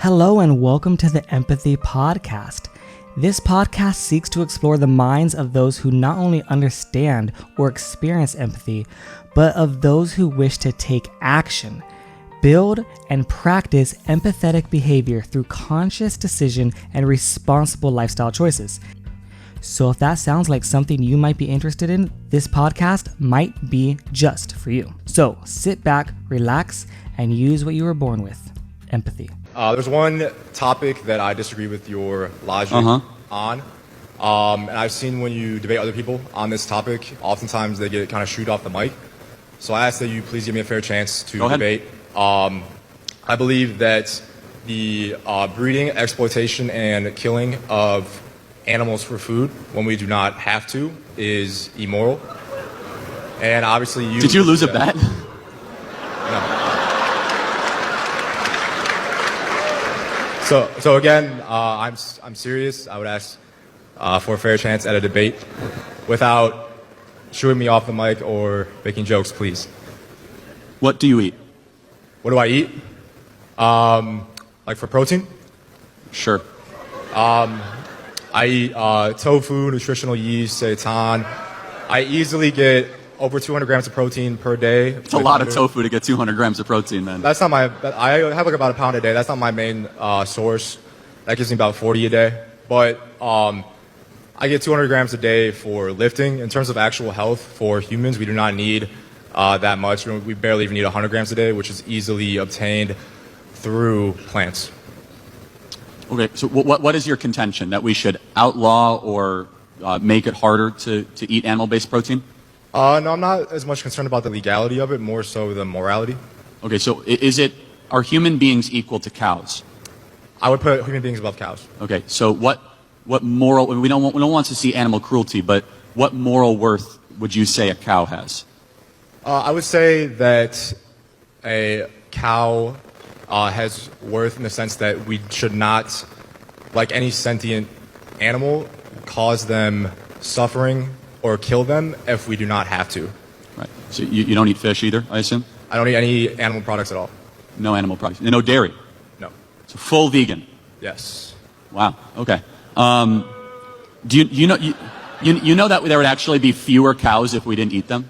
Hello and welcome to the Empathy Podcast. This podcast seeks to explore the minds of those who not only understand or experience empathy, but of those who wish to take action, build, and practice empathetic behavior through conscious decision and responsible lifestyle choices. So if that sounds like something you might be interested in, this podcast might be just for you. So sit back, relax, and use what you were born with, empathy. There's one topic that I disagree with your logic on. And I've seen when you debate other people on this topic, oftentimes they get kind of shooed off the mic. So I ask that you please give me a fair chance to debate. I believe that the breeding, exploitation, and killing of animals for food when we do not have to is immoral. And obviously you... Did you lose a bet? No. So again, I'm serious. I would ask for a fair chance at a debate without shooing me off the mic or making jokes, please. What do you eat? What do I eat? Like for protein? Sure. I eat tofu, nutritional yeast, seitan. I easily get over 200 grams of protein per day. It's a lot of tofu to get 200 grams of protein, then. That's not my... I have like about a pound a day. That's not my main source. That gives me about 40 a day. But I get 200 grams a day for lifting. In terms of actual health for humans, we do not need that much. We barely even need 100 grams a day, which is easily obtained through plants. Okay, so what is your contention? That we should outlaw or make it harder to eat animal-based protein? No, I'm not as much concerned about the legality of it, more so the morality. Okay, so are human beings equal to cows? I would put human beings above cows. Okay, so what moral, we don't want to see animal cruelty, but what moral worth would you say a cow has? I would say that a cow has worth in the sense that we should not, like any sentient animal, cause them suffering or kill them if we do not have to. Right. So you don't eat fish either, I assume? I don't eat any animal products at all. No animal products. No dairy? No. So full vegan? Yes. Wow. Okay. Do you know that there would actually be fewer cows if we didn't eat them?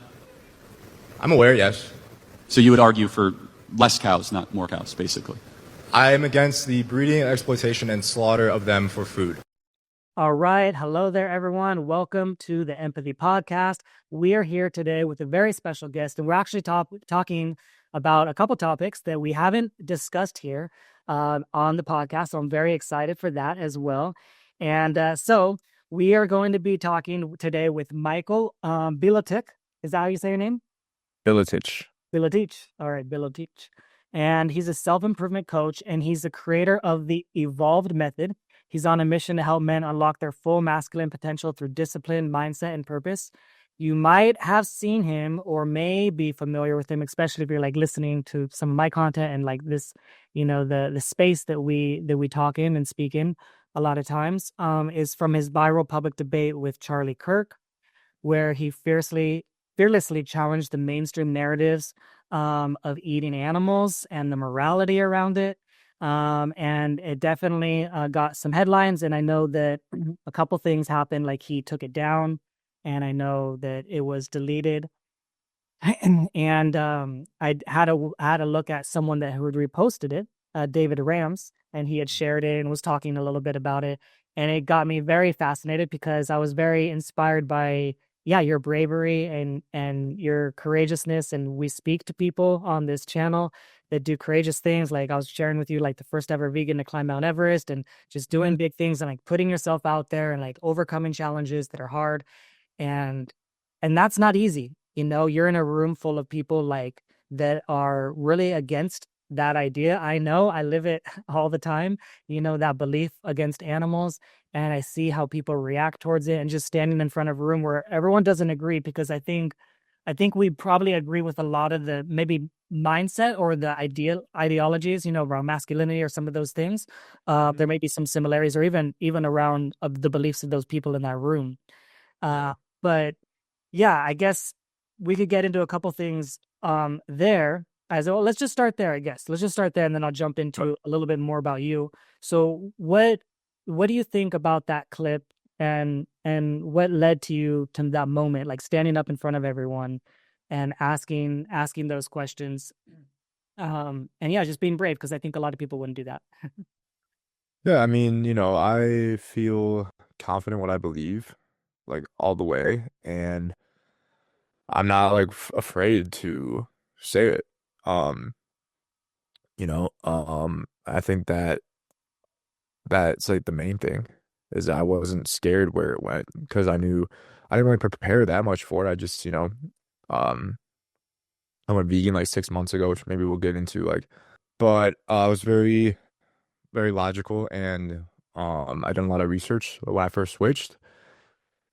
I'm aware, yes. So you would argue for less cows, not more cows, basically. I am against the breeding, exploitation, and slaughter of them for food. All right. Hello there, everyone. Welcome to the Empathy Podcast. We are here today with a very special guest, and we're actually talking about a couple topics that we haven't discussed here on the podcast. So I'm very excited for that as well. And so we are going to be talking today with Michael Bilotech. Is that how you say your name? Bilotech. Bilotech. All right, Bilotech. And he's a self-improvement coach, and he's the creator of the Evolved Method. He's on a mission to help men unlock their full masculine potential through discipline, mindset, and purpose. You might have seen him or may be familiar with him, especially if you're like listening to some of my content and like this, the space that we talk in and speak in a lot of times is from his viral public debate with Charlie Kirk, where he fearlessly challenged the mainstream narratives of eating animals and the morality around it. And it definitely got some headlines, and I know that a couple things happened, like he took it down, and I know that it was deleted. And I had a look at someone that had reposted it, David Rams, and he had shared it and was talking a little bit about it, and it got me very fascinated because I was very inspired by your bravery and your courageousness. And we speak to people on this channel that do courageous things. Like I was sharing with you, like the first ever vegan to climb Mount Everest, and just doing big things and like putting yourself out there and like overcoming challenges that are hard. And that's not easy. You're in a room full of people like that are really against that idea. I know, I live it all the time, that belief against animals. And I see how people react towards it, and just standing in front of a room where everyone doesn't agree, because I think we probably agree with a lot of the maybe mindset or the ideologies, around masculinity or some of those things. There may be some similarities, or even around of the beliefs of those people in that room. But yeah, I guess we could get into a couple things there. as well, let's just start there, I guess. Let's just start there, and then I'll jump into a little bit more about you. So, what do you think about that clip, and what led to you to that moment, like standing up in front of everyone and asking those questions, and yeah, just being brave because I think a lot of people wouldn't do that. Yeah, I mean, I feel confident in what I believe, like all the way, and I'm not like afraid to say it. Um, I think that that's like the main thing is I wasn't scared where it went because I knew I didn't really prepare that much for it. I just, um, I went vegan like 6 months ago, which maybe we'll get into but I was very, very logical and I done a lot of research when I first switched.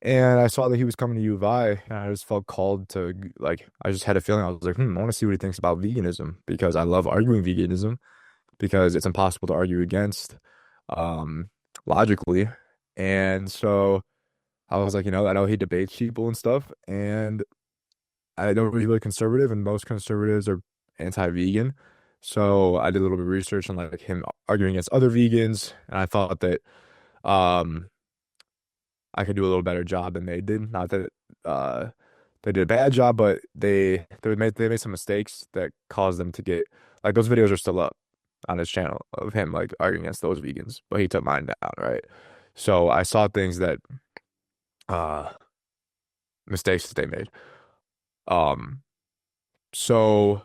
And I saw that he was coming to U of I, and I just felt called to I just had a feeling I was like, I want to see what he thinks about veganism because I love arguing veganism because it's impossible to argue against um logically. And so I was like, I know he debates people and stuff, and I know he's really conservative, and most conservatives are anti-vegan. So I did a little bit of research on like him arguing against other vegans, and I thought that um I could do a little better job than they did. Not that they did a bad job, but they made some mistakes that caused them to get like those videos are still up on his channel of him like arguing against those vegans, but he took mine down, right? So I saw things that uh mistakes that they made. Um so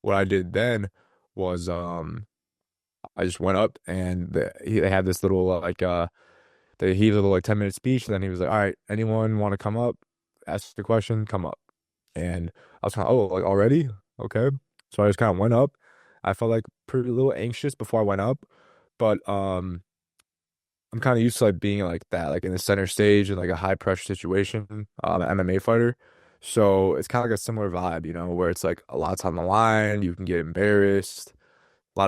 what I did then was I just went up and they had this little he did a little like 10-minute speech, and then he was like, all right, anyone want to come up, ask the question, come up. And I was kind of, oh, like already? Okay. So I just kind of went up. I felt like pretty a little anxious before I went up, but I'm kind of used to like being like that, like in the center stage in like a high pressure situation, an MMA fighter. So it's kind of like a similar vibe, where it's like a lot's on the line, you can get embarrassed.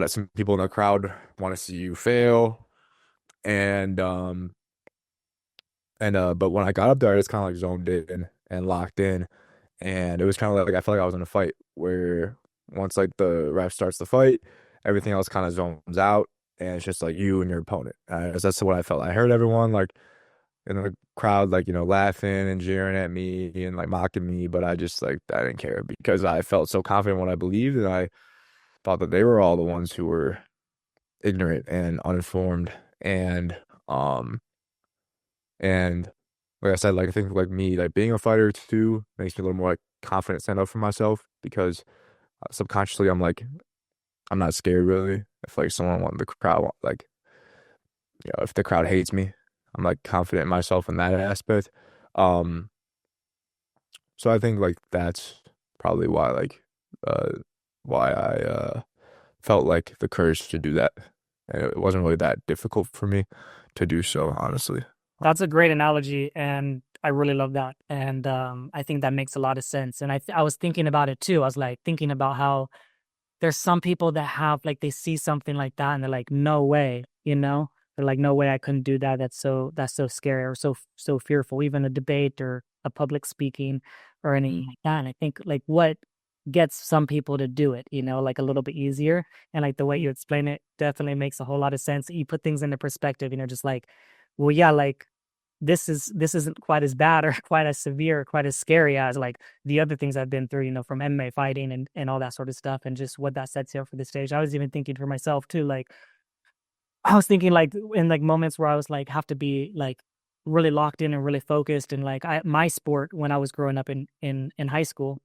Some people in the crowd want to see you fail. And but when I got up there, I just kind of like zoned in and locked in. And it was kind of like I felt like I was in a fight where once like the ref starts the fight, everything else kind of zones out, and it's just like you and your opponent. That's what I felt. I heard everyone like in the crowd, like laughing and jeering at me and like mocking me, but I just like I didn't care because I felt so confident in what I believed, and I thought that they were all the ones who were ignorant and uninformed, um and like I said, like I think like me, like being a fighter too makes me a little more like confident stand up for myself because subconsciously I'm not scared really. If like someone want the crowd like if the crowd hates me, I'm like confident in myself in that aspect. Um so I think like that's probably uh why I felt like the courage to do that. And it wasn't really that difficult for me to do so, honestly. That's a great analogy, and I really love that. And I think that makes a lot of sense. And I was thinking about it too. I was like thinking about how there's some people that have like they see something like that and they're like, no way, They're like, no way, I couldn't do that. That's so scary or so fearful, even a debate or a public speaking or anything like that. And I think like what gets some people to do it, like a little bit easier. And like the way you explain it definitely makes a whole lot of sense. You put things into perspective, just like, well, yeah, like this isn't quite as bad or quite as severe or quite as scary as like the other things I've been through, from MMA fighting and all that sort of stuff, and just what that sets you up for the stage. I was even thinking for myself too, like I was thinking like in like moments where I was like have to be like really locked in and really focused, and like my sport when I was growing up in high school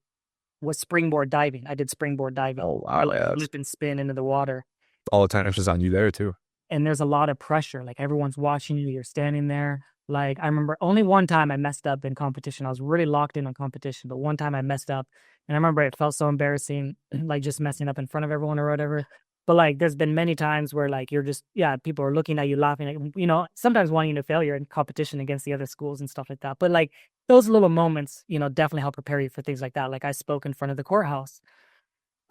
was springboard diving. I did springboard diving. Oh Or wow, like yeah, flip and spin into the water. all the attention's on you there too. And there's a lot of pressure. Like everyone's watching you. You're standing there. Like I remember only one time I messed up in competition. I was really locked in on competition, but one time I messed up, and I remember it felt so embarrassing, like just messing up in front of everyone or whatever. But like, there's been many times where like you're just people are looking at you, laughing, like, sometimes wanting to failure in competition against the other schools and stuff like that. But like those little moments, definitely help prepare you for things like that. Like I spoke in front of the courthouse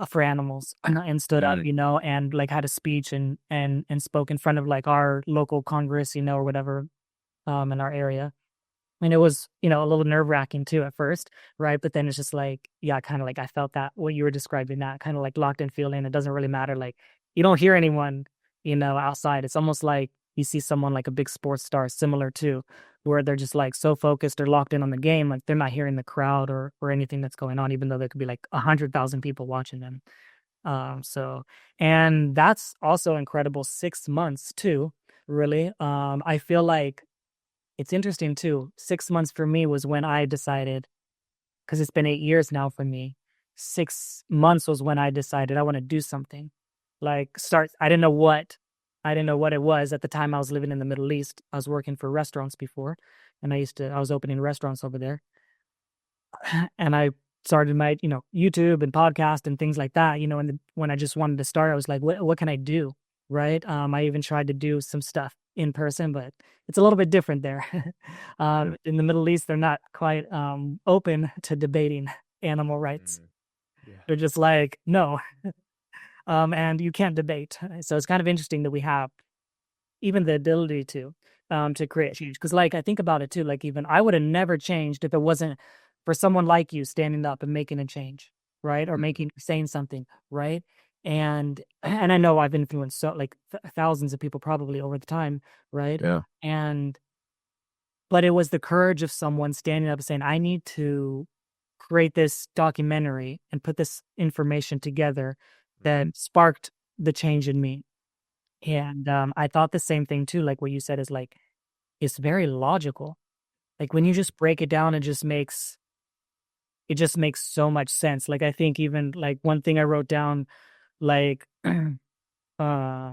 for animals and stood up, and like had a speech and spoke in front of like our local Congress, or whatever, in our area. And it was, you know, a little nerve wracking too at first, right? But then it's just like, yeah, kind of like I felt that what you were describing, that kind of like locked in feeling. It doesn't really matter. Like you don't hear anyone, you know, outside. It's almost like you see someone like a big sports star similar to where they're just like so focused or locked in on the game, like they're not hearing the crowd or anything that's going on, even though there could be like 100,000 people watching them. So, and that's also incredible. 6 months too, really. I feel like it's interesting too. 6 months for me was when I decided, because it's been 8 years now for me. 6 months was when I decided I want to do something. Like start, I didn't know what it was at the time. I was living in the Middle East. I was working for restaurants before, and I was opening restaurants over there. And I started my, you know, YouTube and podcast and things like that, you know, and when I just wanted to start, I was like, what can I do? Right. I even tried to do some stuff in person, but it's a little bit different there. In the Middle East, they're not quite open to debating animal rights. Yeah. They're just like, no, and you can't debate. So it's kind of interesting that we have even the ability to create change. Because like I think about it too, like even I would have never changed if it wasn't for someone like you standing up and making a change, right? Or saying something, right? And I know I've influenced so like thousands of people probably over the time, right? Yeah. And but it was the courage of someone standing up and saying, I need to create this documentary and put this information together that sparked the change in me. And I thought the same thing too, like what you said is like, it's very logical. Like when you just break it down, it just makes so much sense. Like I think even like one thing I wrote down, like uh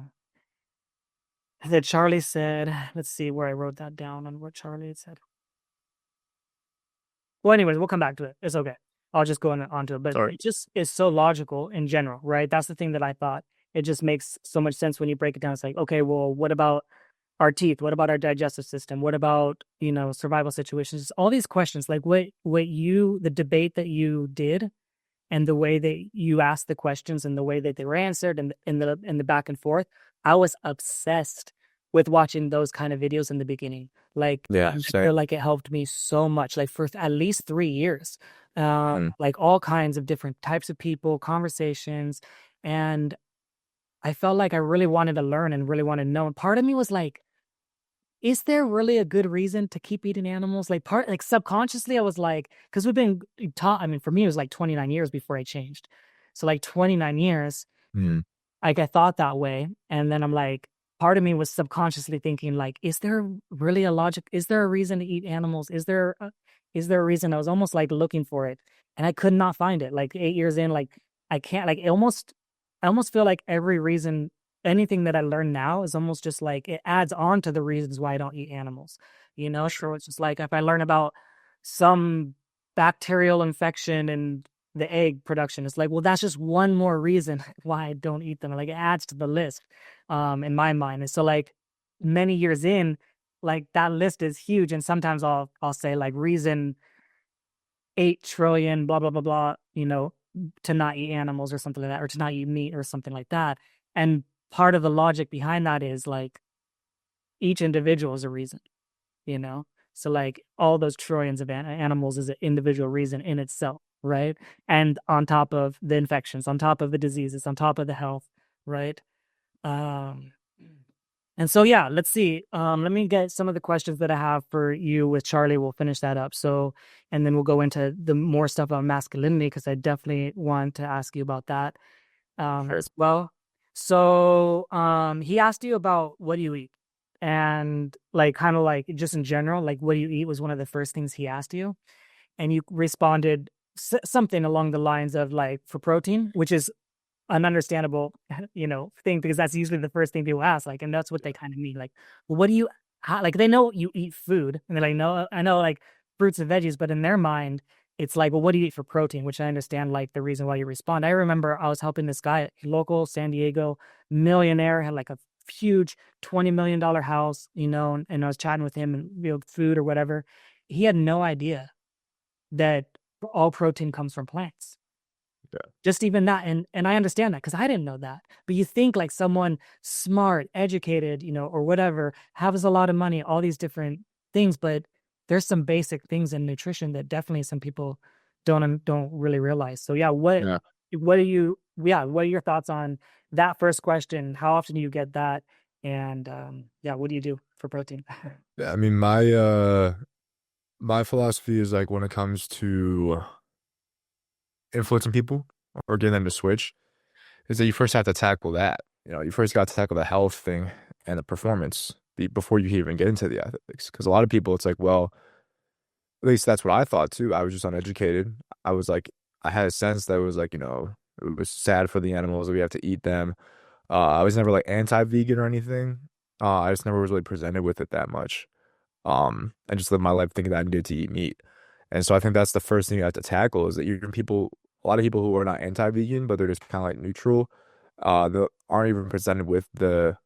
that Charlie said, let's see where I wrote that down on what Charlie had said. Well, anyways, we'll come back to it. It's okay. I'll just go onto it. But Sorry. it just is so logical in general, right? That's the thing that I thought. It just makes so much sense when you break it down. It's like, okay, well, what about our teeth? What about our digestive system? What about, you know, survival situations? All these questions, like the debate that you did and the way that you asked the questions and the way that they were answered and in the back and forth, I was obsessed with watching those kind of videos in the beginning. Like, Yeah, I same. feel like it helped me so much, like for at least 3 years, Mm. like all kinds of different types of people, conversations. And I felt like I really wanted to learn and really wanted to know. And part of me was like, is there really a good reason to keep eating animals? Like subconsciously, I was like, because we've been taught, I mean, for me, it was like 29 years before I changed. So like 29 years, Mm. like I thought that way. And then I'm like, part of me was subconsciously thinking like, is there really a logic? Is there a reason to eat animals? Is there a reason? I was almost like looking for it and I could not find it. Like 8 years in, like I can't like I almost feel like every reason, anything that I learn now is almost just like it adds on to the reasons why I don't eat animals. You know, so it's just like if I learn about some bacterial infection and the egg production, it's like, well, that's just one more reason why I don't eat them. Like it adds to the list, in my mind. And so like many years in, like that list is huge. And sometimes I'll say like reason 8 trillion, blah, blah, blah, blah, you know, to not eat animals or something like that, or to not eat meat or something like that. And part of the logic behind that is like each individual is a reason, you know? So like all those trillions of animals is an individual reason in itself, right? And on top of the infections, on top of the diseases, on top of the health, right? Um, and so, yeah, let's see. Let me get some of the questions that I have for you with Charlie. We'll finish that up. So, and then we'll go into the more stuff on masculinity because I definitely want to ask you about that Sure. as well. So, he asked you about what do you eat, and like kind of like just in general, like what do you eat was one of the first things he asked you, and you responded something along the lines of like for protein, which is an understandable, you know, thing because that's usually the first thing people ask, like, and that's what they kind of mean. Like, well, what do you, like, they know you eat food and they're like, no, I know like fruits and veggies, but in their mind, it's like, well, what do you eat for protein? Which I understand, like the reason why you respond. I remember I was helping this guy, local San Diego millionaire, had like a huge $20 million house, you know, and I was chatting with him and you know, food or whatever. He had no idea that all protein comes from plants. Just even that, and I understand that because I didn't know that. But you think like someone smart, educated, you know, or whatever, has a lot of money, all these different things, but there's some basic things in nutrition that definitely some people don't really realize. So yeah, Yeah. what are your thoughts on that first question? How often do you get that? And yeah, what do you do for protein? Yeah, I mean, my philosophy is like when it comes to influencing people or getting them to switch, is that you first have to tackle that. You know, you first got to tackle the health thing and the performance before you even get into the ethics. Because a lot of people, it's like, well, at least that's what I thought too. I was just uneducated. I was like, I had a sense that it was like, you know, it was sad for the animals that we have to eat them. I was never like anti-vegan or anything. I just never was really presented with it that much. I just lived my life thinking that I needed to eat meat. And so I think that's the first thing you have to tackle is that you're people, a lot of people who are not anti-vegan, but they're just kind of like neutral, that aren't even presented with that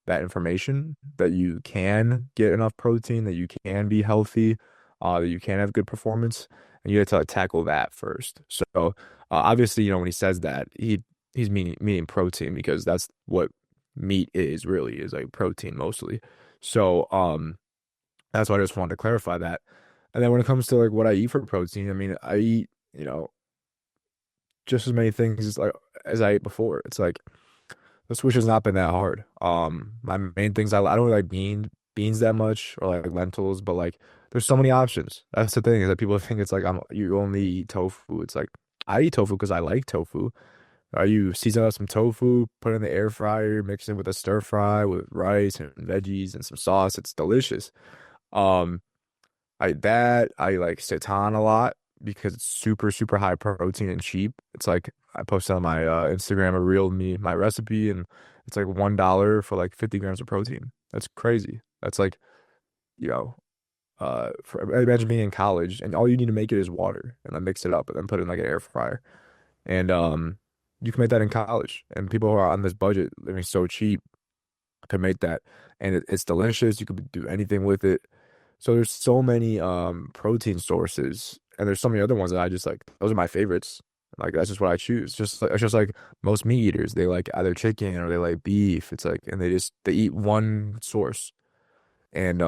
information that you can get enough protein, that you can be healthy, that you can have good performance, and you have to like, tackle that first. So obviously, you know, when he says that, he's meaning protein because that's what meat is really is like protein mostly. So that's why I just wanted to clarify that. And then when it comes to like what I eat for protein, I mean, I eat, you know, just as many things as I ate before. It's like the switch has not been that hard. My main things I don't really like beans that much or like lentils, but like there's so many options. That's the thing is that people think it's like you only eat tofu. It's like I eat tofu because I like tofu. You season up some tofu, put it in the air fryer, mix it with a stir fry with rice and veggies and some sauce. It's delicious. Um, I like seitan a lot because it's super, super high protein and cheap. It's like I posted on my Instagram a reel of me, my recipe, and it's like $1 for like 50 grams of protein. That's crazy. That's like, you know, imagine being in college and all you need to make it is water and then mix it up and then put it in like an air fryer. And you can make that in college. And people who are on this budget living so cheap can make that. And it's delicious. You could do anything with it. So there's so many protein sources, and there's so many other ones that I just like. Those are my favorites. Like that's just what I choose. Just like it's just like most meat eaters, they like either chicken or they like beef. It's like, and they eat one source, and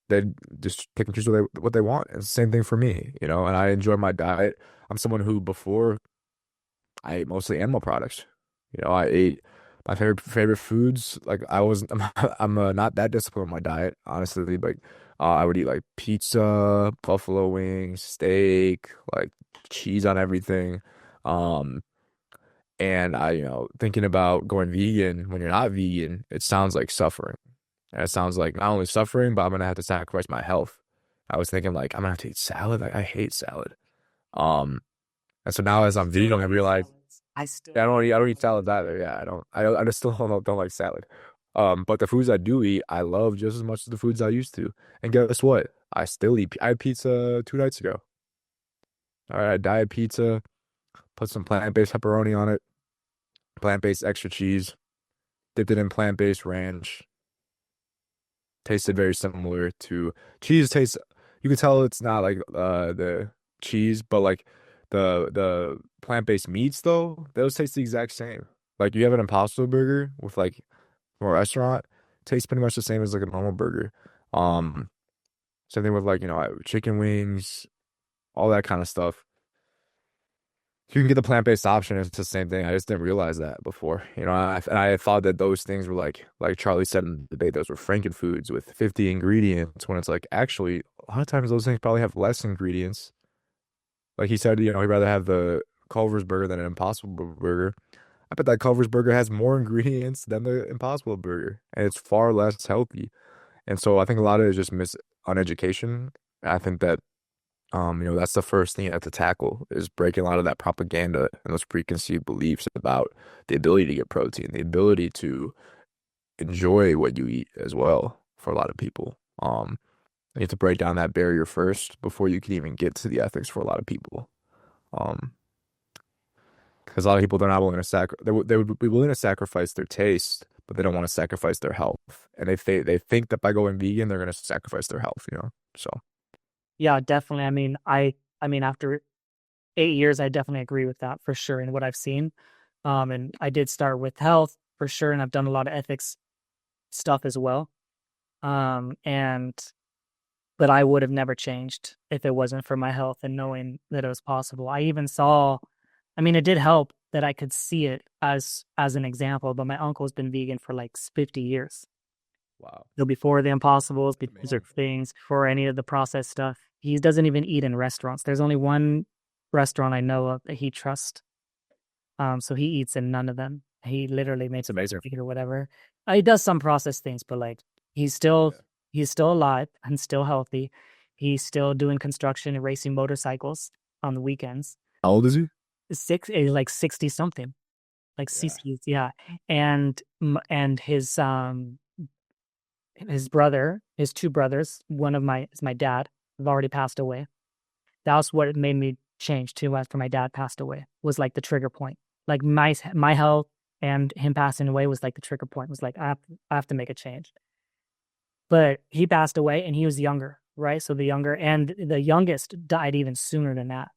they just pick and choose what they want. And it's the same thing for me, you know. And I enjoy my diet. I'm someone who before I ate mostly animal products. You know, I ate my favorite foods. Like I wasn't, I'm not that disciplined with my diet, honestly. But I would eat like pizza, buffalo wings, steak, like cheese on everything. Um, and I, you know, thinking about going vegan when you're not vegan, it sounds like suffering. And it sounds like not only suffering, but I'm gonna have to sacrifice my health. I was thinking like I'm gonna have to eat salad. Like I hate salad. Um, and so now as I'm vegan, I realize. Yeah, I don't eat salads either. Yeah, I just still don't like salad. But the foods I do eat, I love just as much as the foods I used to. And guess what? I had pizza 2 nights ago. All right, diet pizza, put some plant-based pepperoni on it, plant-based extra cheese, dipped it in plant-based ranch. Tasted very similar to cheese tastes. You can tell it's not like the cheese, but like the plant-based meats though, those taste the exact same. Like you have an Impossible Burger with like from a restaurant, tastes pretty much the same as like a normal burger. Um, Same thing with like, you know, chicken wings, all that kind of stuff. You can get the plant-based option, it's the same thing. I just didn't realize that before. You know, and I thought that those things were like Charlie said in the debate, those were Frankenfoods with 50 ingredients when it's like actually a lot of times those things probably have less ingredients. Like he said, you know, he'd rather have the Culver's burger than an Impossible Burger. I bet that Culver's burger has more ingredients than the Impossible Burger, and it's far less healthy. And so I think a lot of it is just on education. I think that you know, that's the first thing you have to tackle is breaking a lot of that propaganda and those preconceived beliefs about the ability to get protein, the ability to enjoy what you eat as well for a lot of people. You have to break down that barrier first before you can even get to the ethics for a lot of people. Um, because a lot of people they're not willing to they would be willing to sacrifice their taste, but they don't want to sacrifice their health. And they think that by going vegan, they're going to sacrifice their health, you know? So, Yeah, definitely. I mean, after 8 years, I definitely agree with that for sure. And what I've seen, and I did start with health for sure, and I've done a lot of ethics stuff as well. And but I would have never changed if it wasn't for my health and knowing that it was possible. I even saw, I mean, it did help that I could see it as an example, but my uncle's been vegan for like 50 years. Wow. So before the impossibles, before Amazing. things, before any of the processed stuff, he doesn't even eat in restaurants. There's only one restaurant I know of that he trusts. So he eats in none of them. He literally makes It's amazing. it or whatever. He does some processed things, but like he's still Yeah. he's still alive and still healthy. He's still doing construction and racing motorcycles on the weekends. How old is he? Like 60 something, like Yeah. CC's, yeah. And his brother, his two brothers, one of my is my dad, have already passed away. That was what made me change too after my dad passed away, was like the trigger point. Like my health and him passing away was like the trigger point. It was like I have to make a change. But he passed away and he was younger, right? So the youngest died even sooner than that.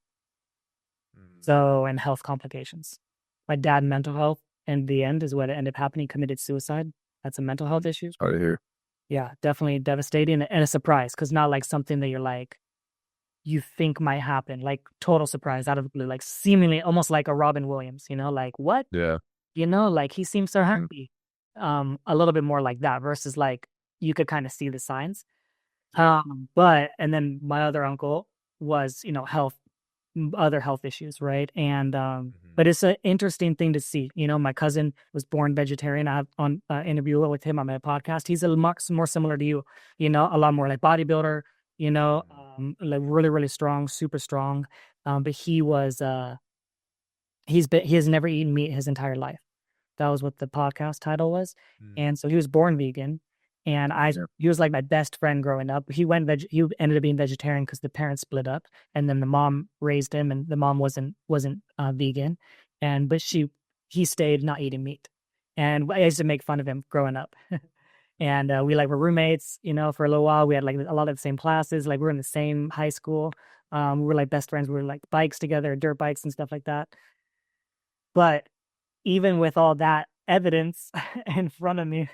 So, and health complications. My dad, mental health, and the end is what ended up happening. He committed suicide. That's a mental health issue. Sorry to hear. Yeah, definitely devastating and a surprise, because not like something that you're like, you think might happen, like total surprise out of the blue, like seemingly almost like a Robin Williams, like what? Yeah. Like he seems so happy. A little bit more like that versus like you could kind of see the signs. But and then my other uncle was, other health issues, right? And but it's an interesting thing to see. My cousin was born vegetarian. I have on interview with him on my podcast. He's a lot more similar to you, a lot more like bodybuilder, like really, really strong, super strong. But he has never eaten meat his entire life. That was what the podcast title was. And so he was born vegan. And he was like my best friend growing up. He ended up being vegetarian because the parents split up, and then the mom raised him, and the mom wasn't vegan, but he stayed not eating meat, and I used to make fun of him growing up, and we were roommates, for a little while. We had like a lot of the same classes, like we were in the same high school. We were like best friends. We were like bikes together, dirt bikes and stuff like that. But even with all that evidence in front of me,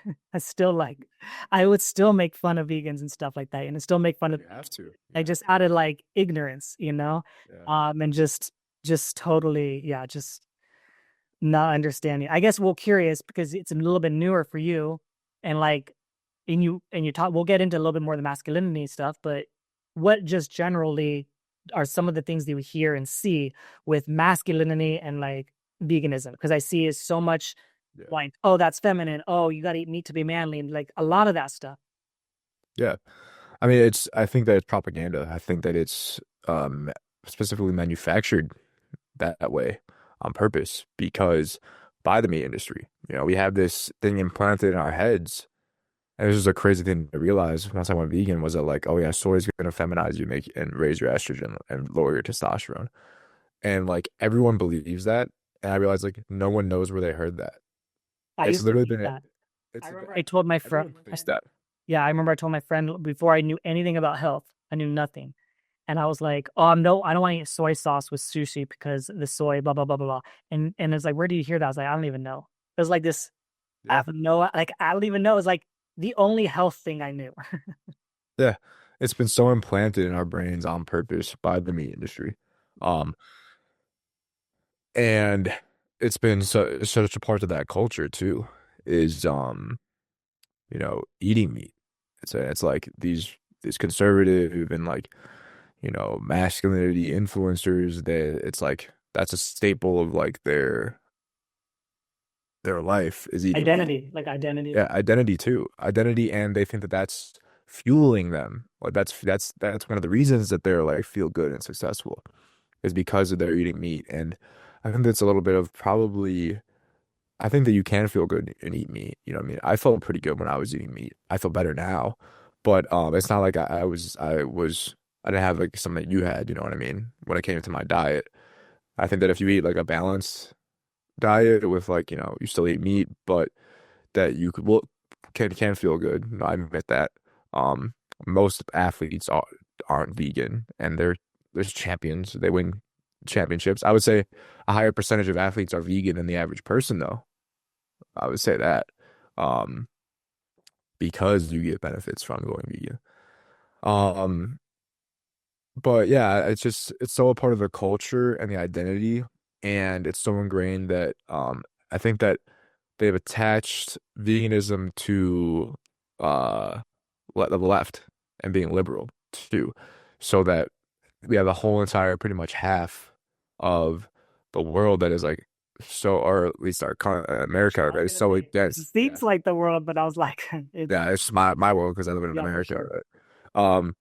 I would still make fun of vegans and stuff like that, and still make fun of. You have to. I just added like ignorance, Yeah. and just totally, yeah, just not understanding. I guess we're curious because it's a little bit newer for you, and you talk. We'll get into a little bit more of the masculinity stuff, but what just generally are some of the things that you hear and see with masculinity and like veganism? Because I see is so much like, oh, that's feminine. Oh, you got to eat meat to be manly, and like a lot of that stuff. Yeah. I mean, I think that it's propaganda. I think that it's specifically manufactured that way on purpose because by the meat industry. We have this thing implanted in our heads. And this is a crazy thing to realize once I went vegan was that like, oh yeah, soy is going to feminize you, and raise your estrogen and lower your testosterone. And like everyone believes that. And I realized like no one knows where they heard that. I It's used to literally think been that. it's I remember I told my friend. everyone thinks that. Yeah, I remember I told my friend before I knew anything about health, I knew nothing. And I was like, oh, no, I don't want to eat soy sauce with sushi because the soy, blah, blah, blah, blah, blah. And it's like, where do you hear that? I was like, I don't even know. It was like this, I don't even know. It's like the only health thing I knew. Yeah. It's been so implanted in our brains on purpose by the meat industry. Um, and it's been such a part of that culture too, is eating meat. It's like these conservative and like, masculinity influencers that it's like that's a staple of like their life is eating Identity, like identity. Yeah, identity too. Identity, and they think that that's fueling them. Like that's one of the reasons that they're like feel good and successful is because of their eating meat. And I think that's a little bit of probably I think that you can feel good and eat meat. You know what I mean? I felt pretty good when I was eating meat. I feel better now. But it's not like I didn't have like something that you had, you know what I mean? When it came to my diet. I think that if you eat like a balanced diet with like, you still eat meat, but that you can feel good. I admit that. Most athletes aren't vegan and there's champions. They win championships. I would say a higher percentage of athletes are vegan than the average person though. I would say that. Because you get benefits from going vegan. Um, but yeah, it's so a part of the culture and the identity, and it's so ingrained that I think that they've attached veganism to uh the left and being liberal too, so that we have the whole entire pretty much half of the world that is like so, or at least America I was is gonna so say it against. Yeah, seems like the world, but I was like, it's yeah, it's my world because I live in yeah, for America, sure. right?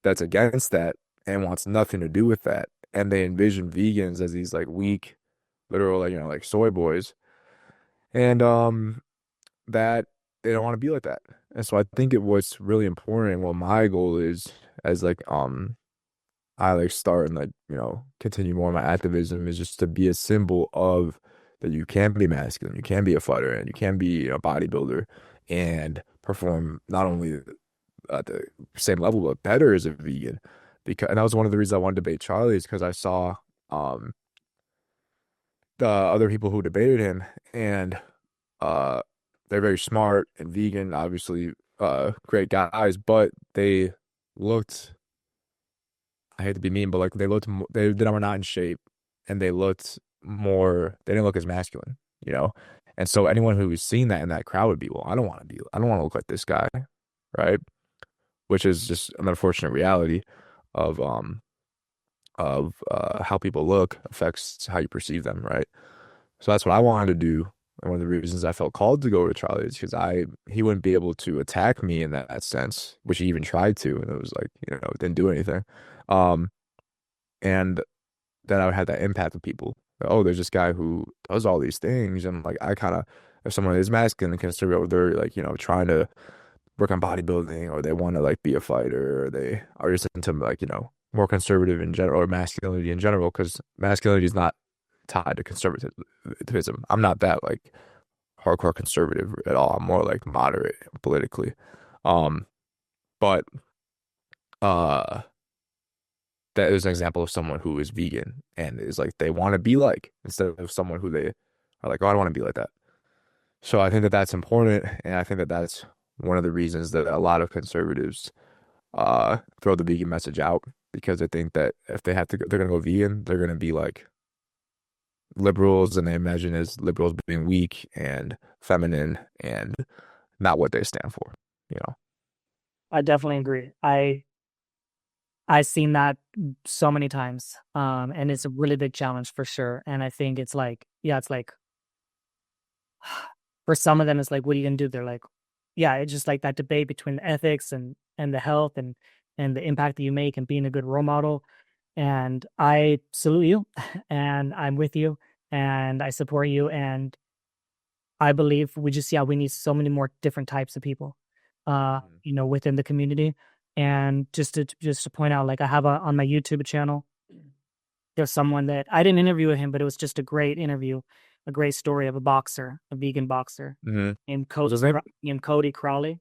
That's against that and wants nothing to do with that, and they envision vegans as these like weak, literal, like like soy boys, and that they don't want to be like that. And so I think it was really important. And what my goal is as like I like start and like continue more of my activism is just to be a symbol of that you can be masculine, you can be a fighter, and you can be a bodybuilder and perform not only at the same level but better as a vegan. Because and that was one of the reasons I wanted to debate Charlie is because I saw um the other people who debated him and uh they're very smart and vegan, obviously great guys, but they looked I hate to be mean, but like they looked they were not in shape and they looked more they didn't look as masculine, you know? And so anyone who was seeing that in that crowd would be, well, I don't want to look like this guy, right? Which is just an unfortunate reality of how people look affects how you perceive them, right? So that's what I wanted to do. And one of the reasons I felt called to go to Charlie is because he wouldn't be able to attack me in that sense, which he even tried to, and it was like, it didn't do anything. Um, and then I would have that impact with people. Oh, there's this guy who does all these things, and like I kind of, if someone is masculine and consider they're like, trying to work on bodybuilding, or they want to like be a fighter, or they are just into like, more conservative in general, or masculinity in general, because masculinity is not tied to conservatism. I'm not that like hardcore conservative at all. I'm more like moderate politically. Um, but uh that is an example of someone who is vegan and is like they want to be like instead of someone who they are like, oh, I don't want to be like that. So I think that that's important, and I think that that's one of the reasons that a lot of conservatives throw the vegan message out because they think that if they have to, they're gonna go vegan, they're gonna be like liberals, and they imagine as liberals being weak and feminine and not what they stand for, you know. I definitely agree. I seen that so many times. And it's a really big challenge for sure. And I think it's like, yeah, it's like for some of them, it's like, what are you gonna do? They're like, yeah, it's just like that debate between the ethics and the health and the impact that you make and being a good role model. And I salute you and I'm with you and I support you. And I believe we need so many more different types of people, Mhm. within the community. And just to point out, like I have on my YouTube channel, there's someone that I didn't interview with him, but it was just a great interview, a great story of a boxer, a vegan boxer Mhm. named What's his name? Cody Crowley.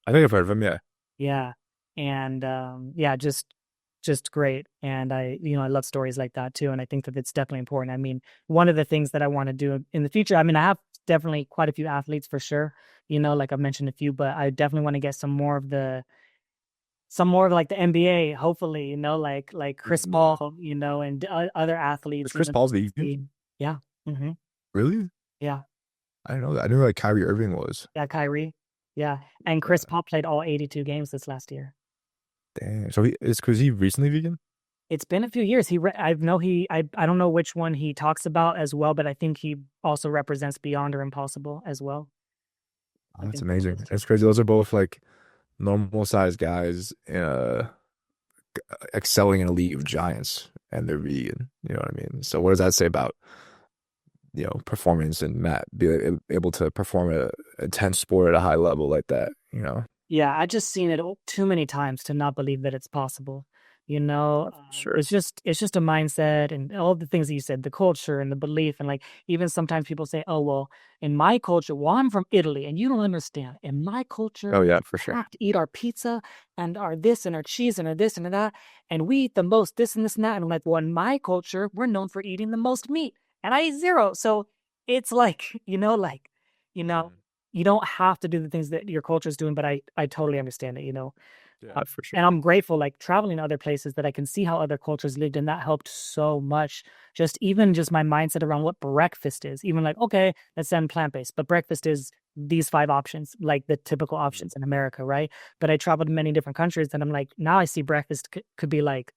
I think I've heard of him. Yeah. Yeah. And yeah, just great. And I love stories like that too. And I think that it's definitely important. I mean, one of the things that I want to do in the future, I mean, I have definitely quite a few athletes for sure, like I've mentioned a few, but I definitely want to get some more of like the NBA, hopefully, like Chris Mhm. Paul, and other Is athletes, Chris Paul's vegan? Yeah. hmm Really? Yeah. I didn't know that. I knew like Kyrie Irving was. Yeah. Kyrie. Yeah. And Chris Yeah. Paul played all 82 games this last year. Dang. So he recently vegan? It's been a few years. I don't know which one he talks about as well, but I think he also represents Beyond or Impossible as well. Oh, I that's think one of those amazing. two. It's crazy. Those are both like normal sized guys excelling in a league of giants, and they're vegan. You know what I mean? So what does that say about, performance and Matt being able to perform a intense sport at a high level like that, you know? Yeah, I just seen it too many times to not believe that it's possible. Sure. It's just a mindset and all the things that you said, the culture and the belief, and like even sometimes people say, "Oh, well, in my culture, well, I'm from Italy, and you don't understand. In my culture, Oh yeah, for we sure. have to eat our pizza and our this and our cheese and our this and that, and we eat the most this and this and that." And I'm like, "Well, in my culture, we're known for eating the most meat, and I eat zero." So it's like, you know, Mhm. you don't have to do the things that your culture is doing, but I totally understand it. Yeah, for sure. And I'm grateful, like traveling to other places, that I can see how other cultures lived, and that helped so much. Just even just my mindset around what breakfast is. Even like, okay, let's send plant-based, but breakfast is these five options, like the typical Mhm. options in America, right? But I traveled to many different countries, and I'm like, now I see breakfast could be like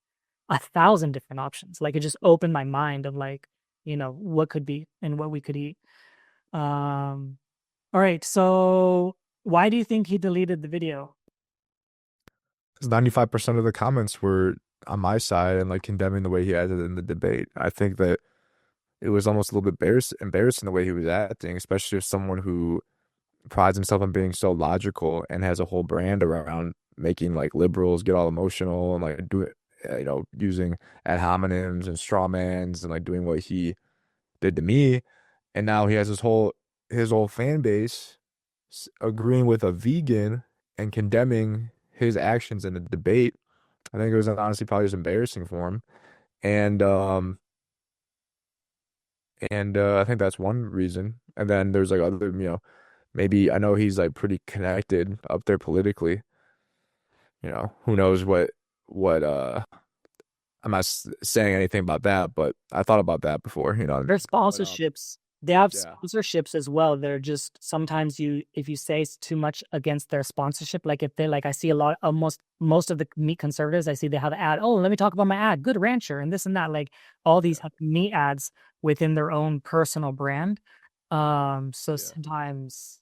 1,000 different options. Like it just opened my mind of like, what could be and what we could eat. Um, all right, so why do you think he deleted the video? 'Cause 95% of the comments were on my side and like condemning the way he acted in the debate. I think that it was almost a little bit embarrassing the way he was acting, especially as someone who prides himself on being so logical and has a whole brand around making like liberals get all emotional and like do it, using ad hominems and straw mans and like doing what he did to me. And now he has his whole fan base agreeing with a vegan and condemning his actions in a debate. I think it was honestly probably just embarrassing for him. And I think that's one reason. And then there's like other, maybe I know he's like pretty connected up there politically. Who knows what I'm not saying anything about that, but I thought about that before. Their But sponsorships, they have yeah. sponsorships as well. They're just sometimes if you say too much against their sponsorship, like if they like, I see a lot, almost most of the meat conservatives, I see they have an ad. Oh, let me talk about my ad. Good rancher and this and that. Like all these Yeah. have meat ads within their own personal brand. So Yeah. sometimes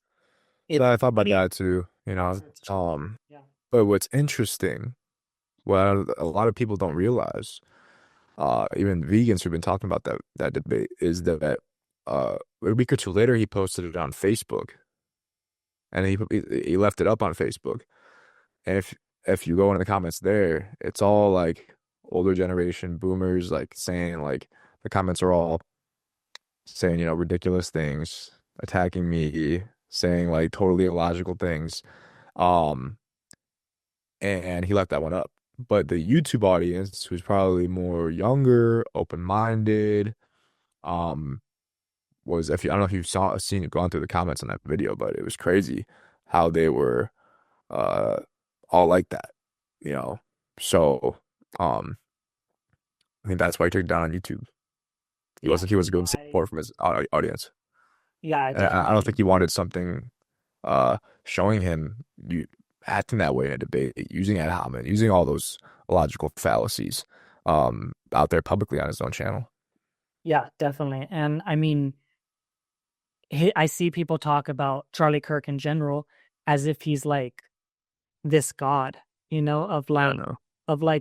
So it's I thought about funny. that too, Yeah. but what's interesting, what a lot of people don't realize, even vegans who've been talking about that debate, is that a week or two later he posted it on Facebook, and he left it up on Facebook. And if you go into the comments there, it's all like older generation boomers like saying like the comments are all saying, ridiculous things, attacking me, saying like totally illogical things. Um, and he left that one up. But the YouTube audience, who's probably more younger, open-minded, um, I don't know if you seen it gone through the comments on that video, but it was crazy how they were uh all like that, you know. So, um, I think that's why he took it down on YouTube. Yeah. He wasn't going I support from his audience. yeah, I And I don't definitely. think he wanted something uh showing him you acting that way in a debate, using ad hominem, using all those logical fallacies out there publicly on his own channel. Yeah, definitely. And I mean, I see people talk about Charlie Kirk in general as if he's like this god, of I like don't know.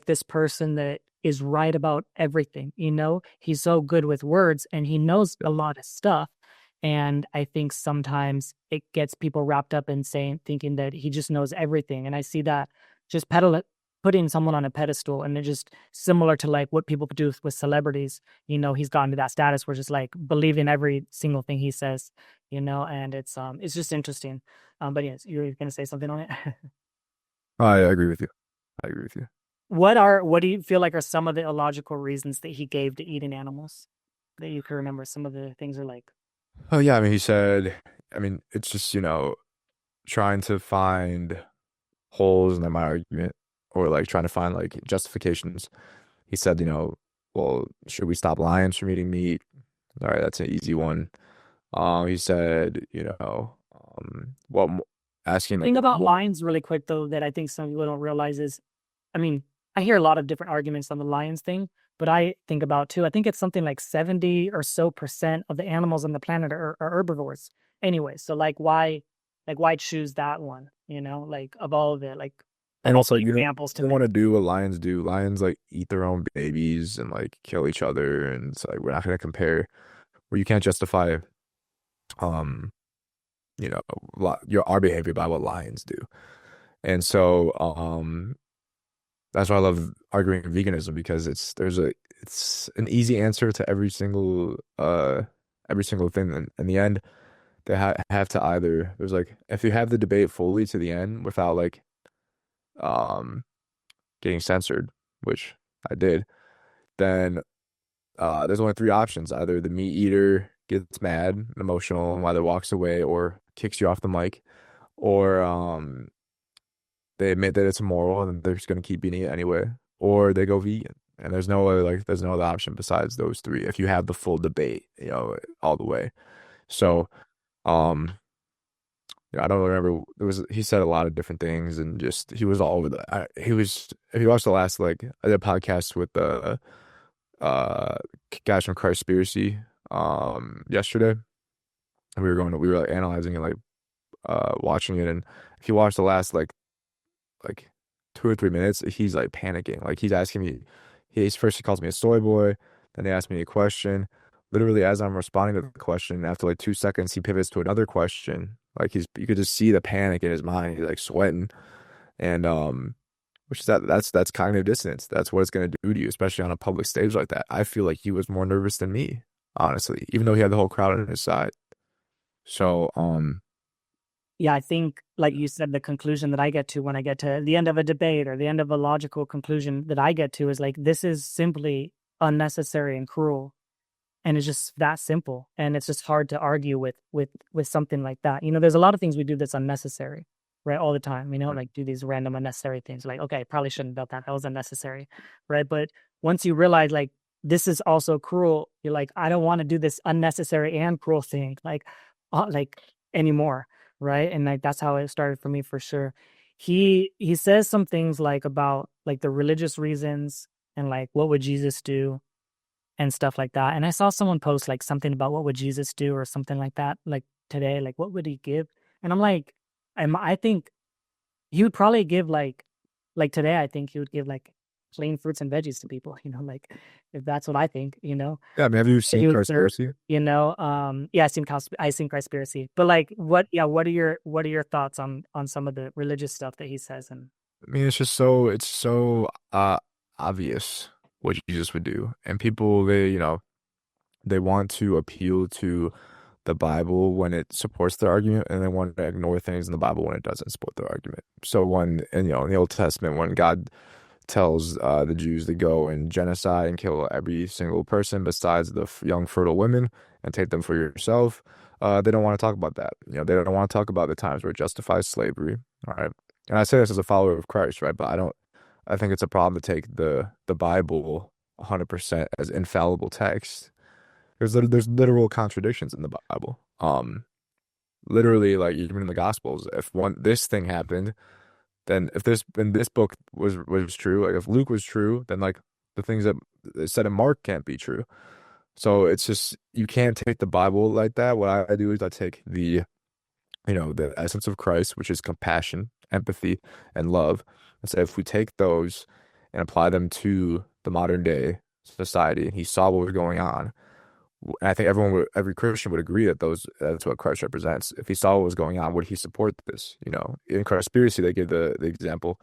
this person that is right about everything. He's so good with words and he knows a lot of stuff. And I think sometimes it gets people wrapped up in thinking that he just knows everything. And I see that just putting someone on a pedestal, and they're just similar to like what people do with celebrities. He's gotten to that status where just like believing every single thing he says, and it's just interesting. But yes, you're gonna say something on it. I agree with you. I agree with you. What do you feel like are some of the illogical reasons that he gave to eating animals that you can remember? Some of the things are like, Oh yeah, I mean he said, I mean it's just, trying to find holes in my argument, or like trying to find like justifications. He said, well, should we stop lions from eating meat? All right, that's an easy one. He said, what asking like thing about what? lions really quick though that I think some people don't realize is, I mean, I hear a lot of different arguments on the lions thing, but I think about too, I think it's something like 70 or so percent of the animals on the planet are herbivores anyway. So like why choose that one, like of all of it, like of And all also, the examples to don't make. want to do what lions do. Lions like eat their own babies and like kill each other, and it's like we're not gonna compare. Where you can't justify, um, you know, our behavior by what lions do. And so, that's why I love arguing veganism, because it's an easy answer to every single thing. And in the end, they have to either, there's like, if you have the debate fully to the end without like um getting censored, which I did, then there's only three options. Either the meat eater gets mad and emotional and either walks away or kicks you off the mic, or they admit that it's immoral and they're just gonna keep eating it anyway, or they go vegan. And there's no other there's no other option besides those three if you have the full debate, all the way. So, um, I don't remember. He said a lot of different things and just he was all over he was if you watched the last I did a podcast with the uh guys from Christspiracy yesterday, and we were like analyzing it, watching it, and if you watch the last like 2 or 3 minutes, he's like panicking. Like he's asking me, he calls me a soy boy, then he asks me a question. Literally, as I'm responding to the question, after like 2 seconds, he pivots to another question. Like you could just see the panic in his mind. He's like sweating, and which is that's cognitive dissonance. That's what it's gonna do to you, especially on a public stage like that. I feel like he was more nervous than me, honestly, even though he had the whole crowd on his side. So, Yeah, I think, like you said, the conclusion that I get to when I get to the end of a debate or the end of a logical conclusion that I get to is like, this is simply unnecessary and cruel. And it's just that simple. And it's just hard to argue with something like that. There's a lot of things we do that's unnecessary, right? All the time, like do these random unnecessary things. Like, okay, probably shouldn't have done that. That was unnecessary, right? But once you realize like, this is also cruel, you're like, I don't want to do this unnecessary and cruel thing, like anymore. Right. And like that's how it started for me, for sure. He says some things like about like the religious reasons and like what would Jesus do and stuff like that. And I saw someone post like something about what would Jesus do or something like that, like today, like what would he give? And I'm like, I think he would probably give like today, I think he would give like plain fruits and veggies to people, like if that's what I think, yeah. I mean, have you seen Conspiracy? Yeah, I seen Conspiracy, but like what are your thoughts on some of the religious stuff that he says? And I mean, it's so obvious what Jesus would do, and people they want to appeal to the Bible when it supports their argument, and they want to ignore things in the Bible when it doesn't support their argument. So in the Old Testament, when God tells the Jews to go and genocide and kill every single person besides the young fertile women and take them for yourself, they don't want to talk about that. They don't want to talk about the times where it justifies slavery. All right. And I say this as a follower of Christ, right? But I think it's a problem to take the Bible 100% as infallible text. There's literal contradictions in the Bible. Literally, like even in the Gospels, if this thing happened, then if this book was true, like if Luke was true, then like the things that is said in Mark can't be true. So it's just you can't take the Bible like that. What I do is I take the essence of Christ, which is compassion, empathy, and love, and say if we take those and apply them to the modern day society, and he saw what was going on. And I think every Christian would agree that that's what Christ represents. If he saw what was going on, would he support this? In Conspiracy, they give the example.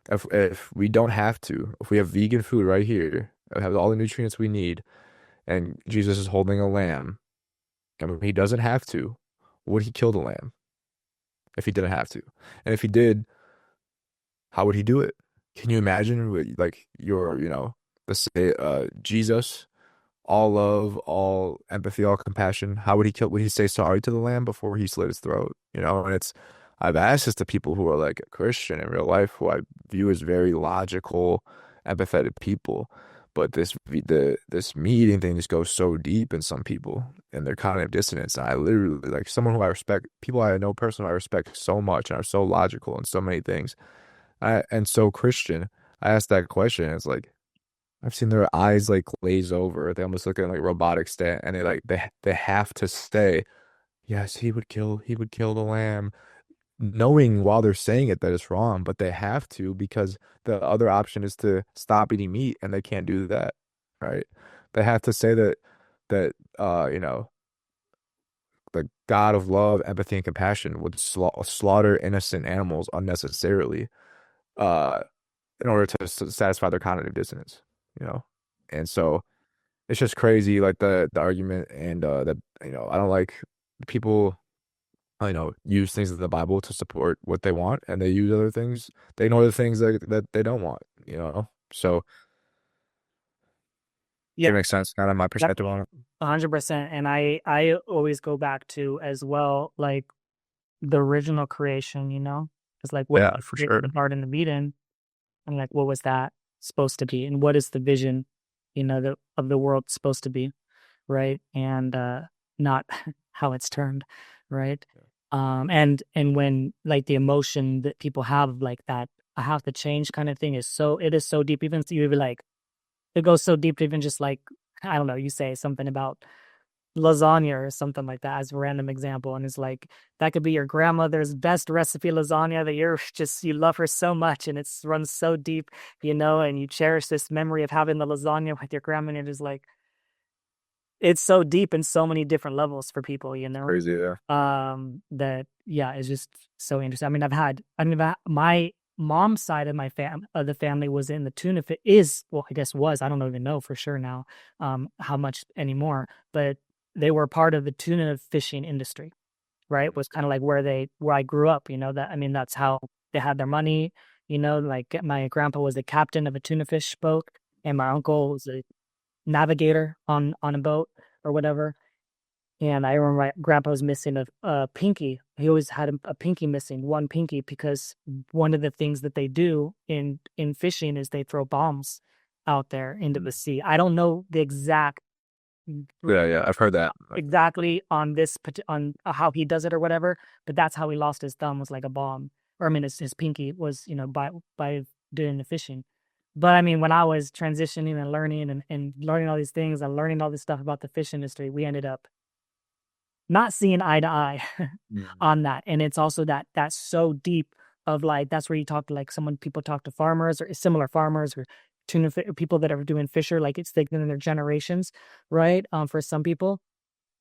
If we don't have to, if we have vegan food right here, we have all the nutrients we need, and Jesus is holding a lamb, and he doesn't have to, would he kill the lamb? If he didn't have to, and if he did, how would he do it? Can you imagine, like Jesus? All love, all empathy, all compassion. How would he kill? Would he say sorry to the lamb before he slit its throat? And I've asked this to people who are like Christian in real life, who I view as very logical, empathetic people. But this me eating thing just goes so deep in some people and their cognitive dissonance. And I literally, like someone who I respect, people I know personally, I respect so much and are so logical in so many things, and so Christian. I asked that question, and it's like, I've seen their eyes like glaze over. They almost look at like robotic stat, and they have to say, yes, he would kill the lamb, knowing while they're saying it that it's wrong, but they have to because the other option is to stop eating meat, and they can't do that, right? They have to say that the God of love, empathy, and compassion would slaughter innocent animals unnecessarily, uh, in order to satisfy their cognitive dissonance. And so it's just crazy, like the argument, and that I don't like people use things in the Bible to support what they want, and they use other things, they ignore the things that they don't want. So yeah, it makes sense, kind of my perspective on it. 100%. And I always go back to as well, like the original creation, It's like what Yeah, for sure. the Garden of Eden, and like what was that supposed to be, and what is the vision, of the world supposed to be, right? And not how it's turned, right? And when like the emotion that people have like that I have to change kind of thing it is so deep. Even you be like it goes so deep to even just like I don't know, you say something about lasagna or something like that as a random example, and it's like that could be your grandmother's best recipe lasagna that you love her so much, and it's runs so deep, and you cherish this memory of having the lasagna with your grandma, and it is like it's so deep in so many different levels for people, Crazy, yeah. that yeah, it's just so interesting. My mom's side of the family was in the tuna well, I guess was, I don't even know for sure now, how much anymore, but they were part of the tuna fishing industry, right? Was kind of like where I grew up, that's how they had their money, like my grandpa was the captain of a tuna fish boat, and my uncle was a navigator on a boat or whatever. And I remember my grandpa was missing a pinky. He always had a pinky missing, one pinky, because one of the things that they do in fishing is they throw bombs out there into the sea. I don't know the Yeah, I've heard that. Like, exactly on on how he does it or whatever, but that's how he lost his thumb, was like a bomb, or I mean his pinky was by doing the fishing. But I mean, when I was transitioning and learning and learning all these things and learning all this stuff about the fish industry, we ended up not seeing eye to eye on that. And it's also that's so deep of like, that's where you talk to like people talk to farmers or similar farmers or people that are doing fisher, like it's like in their generations, right? For some people,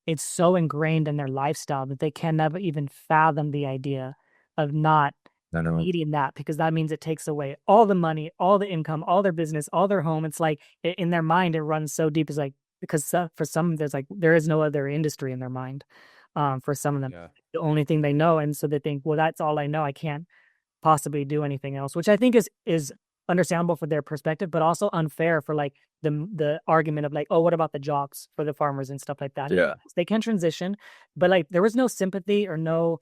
it's so ingrained in their lifestyle that they can never even fathom the idea of not I know. needing that, because that means it takes away all the money, all the income, all their business, all their home. It's like in their mind, it runs so deep. It's like, because for some, there is no other industry in their mind. For some of them, Yeah. the only thing they know. And so they think, well, that's all I know. I can't possibly do anything else, which I think is understandable for their perspective, but also unfair for like the argument of like, oh, what about the jobs for the farmers and stuff like that? Yeah. They can transition, but like there was no sympathy or no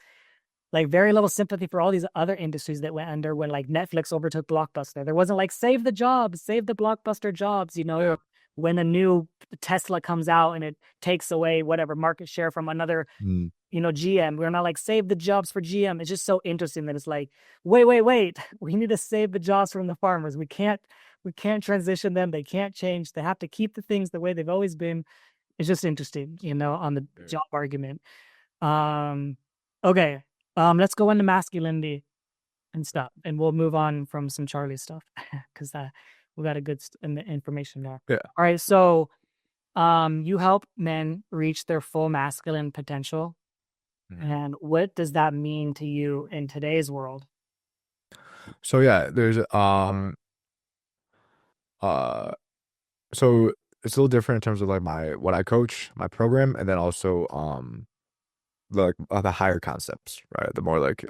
like very little sympathy for all these other industries that went under when like Netflix overtook Blockbuster. There wasn't like save the jobs, save the Blockbuster jobs, Yeah. when a new Tesla comes out and it takes away whatever market share from another, Mm. GM. We're not like save the jobs for GM. It's just so interesting that it's like, wait. We need to save the jobs from the farmers. We can't transition them. They can't change. They have to keep the things the way they've always been. It's just interesting, on the job argument. Okay. Let's go into masculinity and stuff, and we'll move on from some Charlie stuff because we got a good information there. Yeah. All right. So, you help men reach their full masculine potential. And what does that mean to you in today's world? So yeah, there's so it's a little different in terms of like what I coach, my program, and then also the higher concepts, right? The more like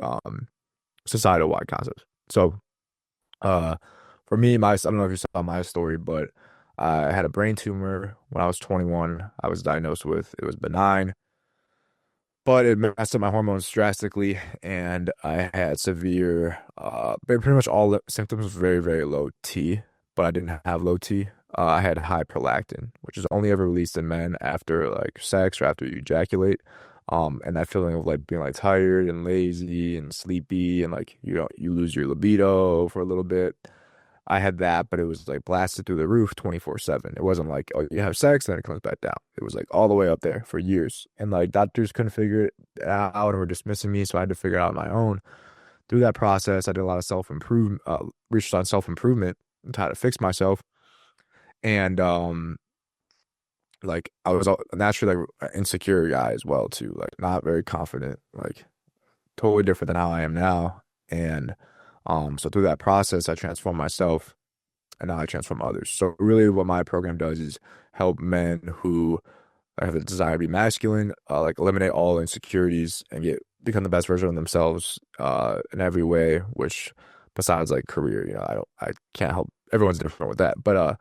societal wide concepts. So for me, I don't know if you saw my story, but I had a brain tumor when I was 21. I was diagnosed with it was benign, but it messed up my hormones drastically, and I had severe, pretty much all the symptoms was very, very low T, but I didn't have low T. I had high prolactin, which is only ever released in men after like sex or after you ejaculate. And that feeling of like being like tired and lazy and sleepy and like you lose your libido for a little bit. I had that, but it was like blasted through the roof 24/7. It wasn't like, oh, you have sex, then it comes back down. It was like all the way up there for years. And like doctors couldn't figure it out or were dismissing me. So I had to figure it out on my own. Through that process, I did a lot of self-improvement, research on self-improvement and how to fix myself. And like I was naturally like an insecure guy as well too, like not very confident, like totally different than how I am now. And so through that process, I transformed myself, and now I transform others. So really, what my program does is help men who have a desire to be masculine, like eliminate all insecurities and become the best version of themselves in every way. Which, besides like career, I can't help. Everyone's different with that, but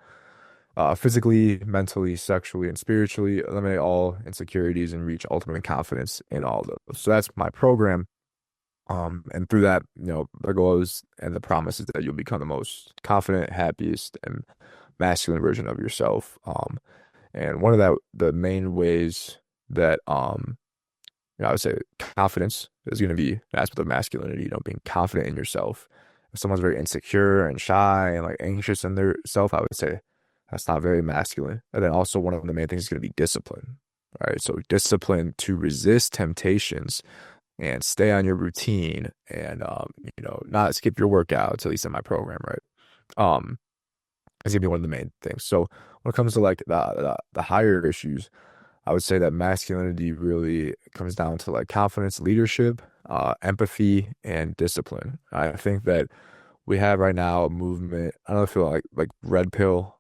physically, mentally, sexually, and spiritually, eliminate all insecurities and reach ultimate confidence in all of those. So that's my program. And through that, the goal is and the promise is that you'll become the most confident, happiest, and masculine version of yourself. And one of the main ways that I would say confidence is going to be an aspect of masculinity, being confident in yourself. If someone's very insecure and shy and like anxious in their self, I would say that's not very masculine. And then also one of the main things is going to be discipline, right? So discipline to resist temptations and stay on your routine and not skip your workouts, at least in my program, right? Um, it's gonna be one of the main things. So when it comes to like the higher issues, I would say that masculinity really comes down to like confidence, leadership, empathy, and discipline. I think that we have right now a movement. I don't feel like red pill,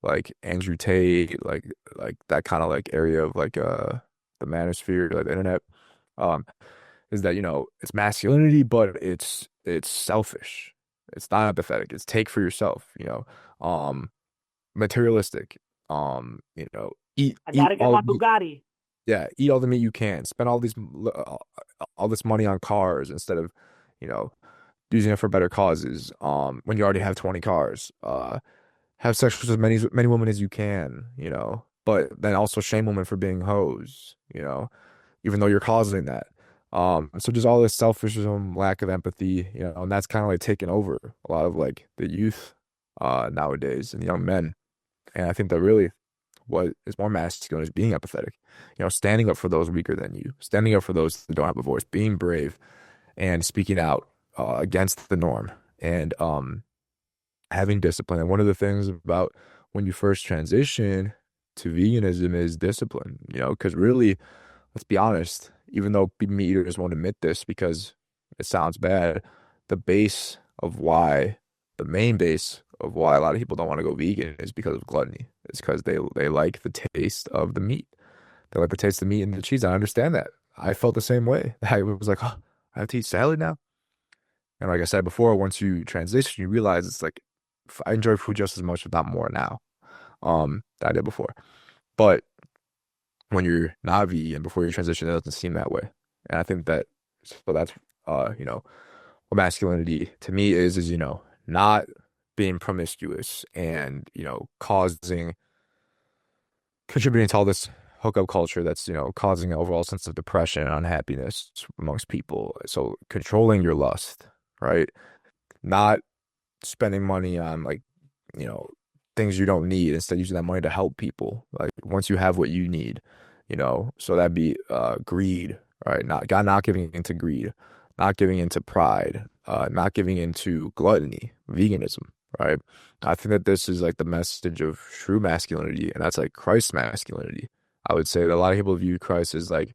like Andrew Tate, like that kind of like area of like the manosphere, like the internet. Um, is that it's masculinity, but it's selfish. It's not empathetic. It's take for yourself. Um, materialistic. I Eat gotta get all my Bugatti. yeah, eat all the meat you can. Spend all this money on cars instead of you know using it for better causes. When you already have 20 cars. Have sex with as many women as you can. But then also shame women for being hoes. Even though you're causing that. So just all this selfishism, lack of empathy, and that's kind of like taking over a lot of like the youth nowadays and young men. And I think that really what is more masculine is being empathetic, standing up for those weaker than you, standing up for those that don't have a voice, being brave and speaking out against the norm and having discipline. And one of the things about when you first transition to veganism is discipline, because really, let's be honest, even though meat eaters won't admit this because it sounds bad, the base of why, the main base of why a lot of people don't want to go vegan is because of gluttony. It's because they like the taste of the meat. They like the taste of the meat and the cheese. I understand that. I felt the same way. I was like, oh, I have to eat salad now. And like I said before, once you transition, you realize it's like I enjoy food just as much, if not more now, than I did before. But when you're not vegan before you transition, it doesn't seem that way. And I think that so that's what masculinity to me is not being promiscuous and causing contributing to all this hookup culture that's causing an overall sense of depression and unhappiness amongst people. So controlling your lust, right? Not spending money on like you know things you don't need, instead using that money to help people like once you have what you need, so that'd be greed, right? Not giving into greed, not giving into pride, not giving into gluttony, veganism, right? I think that this is like the message of true masculinity, and that's like Christ's masculinity. I would say that a lot of people view Christ as like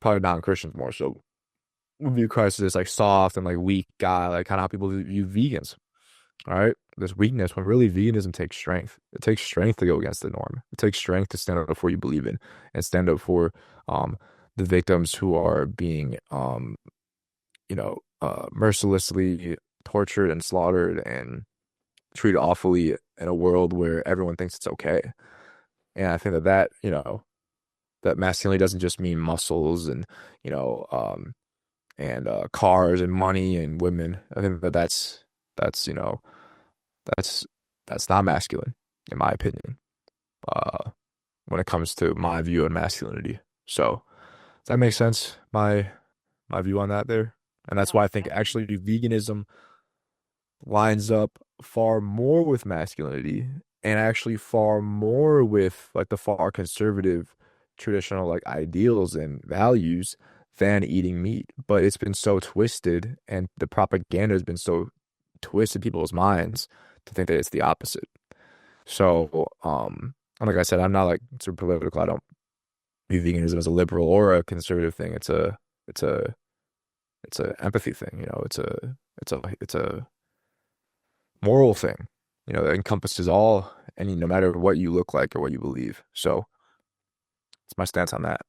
probably non-Christians more so view Christ as this like soft and like weak guy, like kind of how people view vegans. All right, this weakness when really veganism takes strength. It takes strength to go against the norm. It takes strength to stand up for what you believe in and stand up for the victims who are being mercilessly tortured and slaughtered and treated awfully in a world where everyone thinks it's okay. And I think that masculinity doesn't just mean muscles and you know cars and money and women. I think that's that's that's not masculine, in my opinion, uh, when it comes to my view on masculinity. So does that make sense? My view on that there, and that's Yeah, why I think actually veganism lines up far more with masculinity and actually far more with like the far conservative traditional like ideals and values than eating meat. But it's been so twisted and the propaganda has been so twisted people's minds to think that it's the opposite. So, and like I said, I'm not like super political. I don't view veganism as a liberal or a conservative thing. It's a empathy thing. It's a moral thing. That encompasses all any no matter what you look like or what you believe. So, it's my stance on that.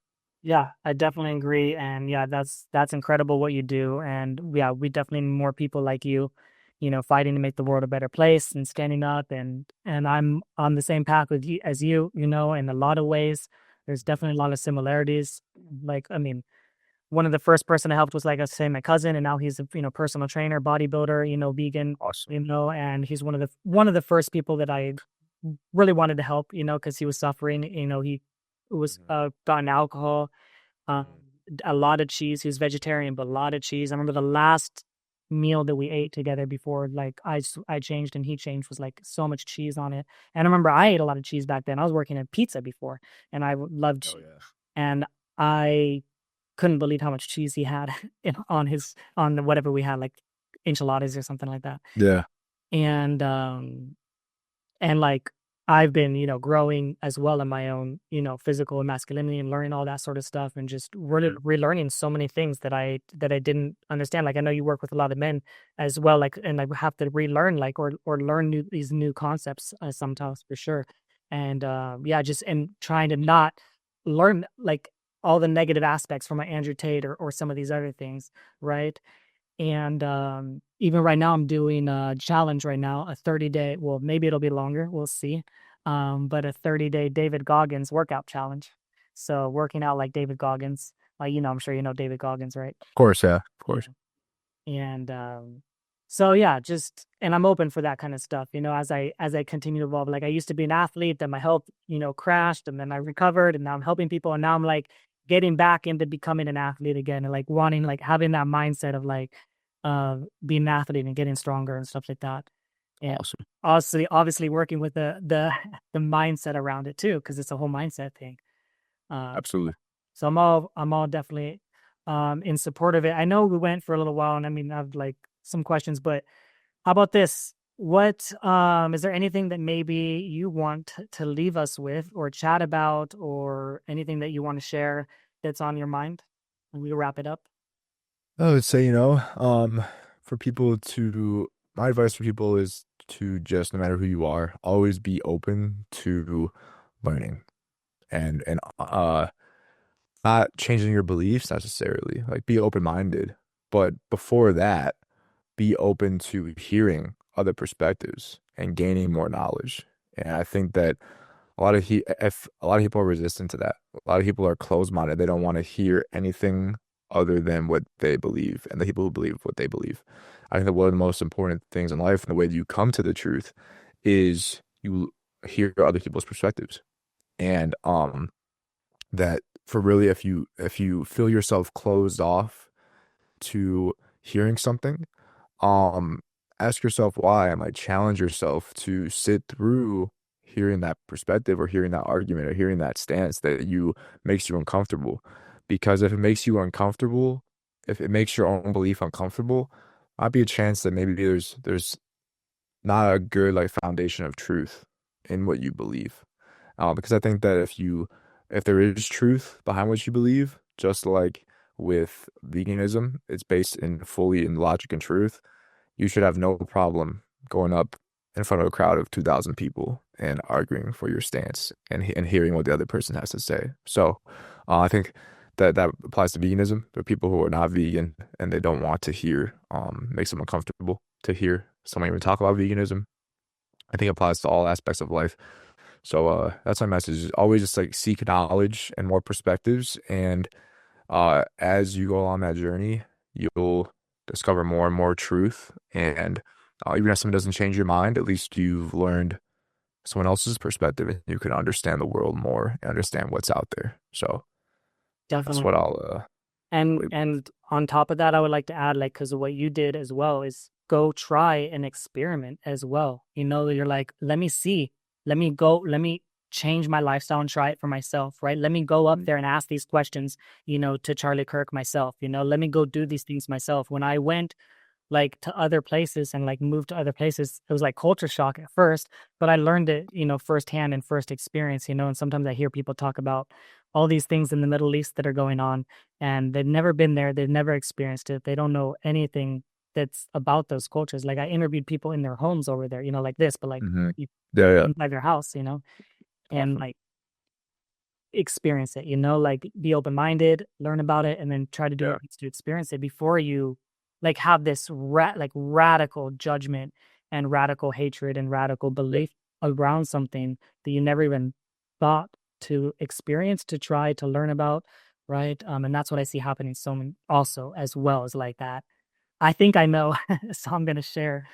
yeah, I definitely agree. And yeah, that's incredible what you do. And yeah, we definitely need more people like you, fighting to make the world a better place and standing up. And I'm on the same path with you as you, in a lot of ways. There's definitely a lot of similarities. Like, I mean, one of the first person I helped was, like I say, my cousin, and now he's a, personal trainer, bodybuilder, vegan, Awesome. and he's one of the first people that I really wanted to help, because he was suffering. He was Mhm. gotten alcohol, um, Mhm. a lot of cheese. He was vegetarian, but a lot of cheese. I remember the last meal that we ate together before, like, I changed and he changed, was like so much cheese on it. And I remember I ate a lot of cheese back then. I was working at pizza before, and I loved Oh cheese. yeah. And I couldn't believe how much cheese he had on whatever we had, like enchiladas or something like that. Yeah. And like, I've been, growing as well in my own, physical and masculinity, and learning all that sort of stuff, and just really Mhm. relearning so many things that I didn't understand. Like, I know you work with a lot of men as well, like, and I have to relearn, like, or learn these new concepts sometimes, for sure. And yeah, just and trying to not learn, like, all the negative aspects from my Andrew Tate, or some of these other things, right? And even right now, I'm doing a challenge right now, a 30-day, well, maybe it'll be longer, we'll see. But a 30-day David Goggins workout challenge. So working out like David Goggins, like, I'm sure you know David Goggins, right? Of course, yeah. Of Yeah. course. And so yeah, just, and I'm open for that kind of stuff, as I continue to evolve. Like, I used to be an athlete, then my health, crashed, and then I recovered, and now I'm helping people, and now I'm like getting back into becoming an athlete again, and like wanting, like having that mindset of like being an athlete and getting stronger and stuff like that. And Awesome. obviously working with the the mindset around it too, because it's a whole mindset thing. Um, Absolutely. so I'm all definitely in support of it. I know we went for a little while, and I mean, I've like some questions, but how about this? What is there anything that maybe you want to leave us with, or chat about, or anything that you want to share that's on your mind? And we'll wrap it up. I would say, for people to, my advice for people is to just, no matter who you are, always be open to learning and not changing your beliefs necessarily. Like, be open-minded. But before that, be open to hearing other perspectives and gaining more knowledge. And I think that if a lot of people are resistant to that, a lot of people are closed-minded. They don't want to hear anything other than what they believe and the people who believe what they believe. I think that one of the most important things in life and the way that you come to the truth is you hear other people's perspectives. And that for really, if you feel yourself closed off to hearing something, um, ask yourself why, and like challenge yourself to sit through hearing that perspective or hearing that argument or hearing that stance that you makes you uncomfortable. Because if it makes you uncomfortable, if it makes your own belief uncomfortable, might be a chance that maybe there's not a good like foundation of truth in what you believe. Because I think that if there is truth behind what you believe, just like with veganism, it's based in fully in logic and truth. You should have no problem going up in front of a crowd of 2,000 people and arguing for your stance and hearing what the other person has to say. So, I think that applies to veganism. There are people who are not vegan and they don't want to hear, makes them uncomfortable to hear someone even talk about veganism. I think it applies to all aspects of life. So, that's my message. Is always just like seek knowledge and more perspectives. And as you go on that journey, you'll discover more and more truth. And even if something doesn't change your mind, at least you've learned someone else's perspective and you can understand the world more and understand what's out there. So that's Definitely. what I'll And leave. on top of that, I would like to add, like, because of what you did as well, is go try and experiment as well. You're like, let me see, let me change my lifestyle and try it for myself, right? Let me go up there and ask these questions, to Charlie Kirk myself. Let me go do these things myself. When I went, like, to other places and like moved to other places, it was like culture shock at first, but I learned it, firsthand and first experience. And sometimes I hear people talk about all these things in the Middle East that are going on, and they've never been there, they've never experienced it, they don't know anything that's about those cultures. Like, I interviewed people in their homes over there, like this, but like Hmm. you Yeah, yeah. inside their house, and Awesome. like experience it, like be open-minded, learn about it, and then try to do what Yeah. needs to experience it before you like have this like radical judgment and radical hatred and radical belief around something that you never even thought to experience, to try to learn about, right? And that's what I see happening so many also as well as like that. I think I know, so I'm gonna share,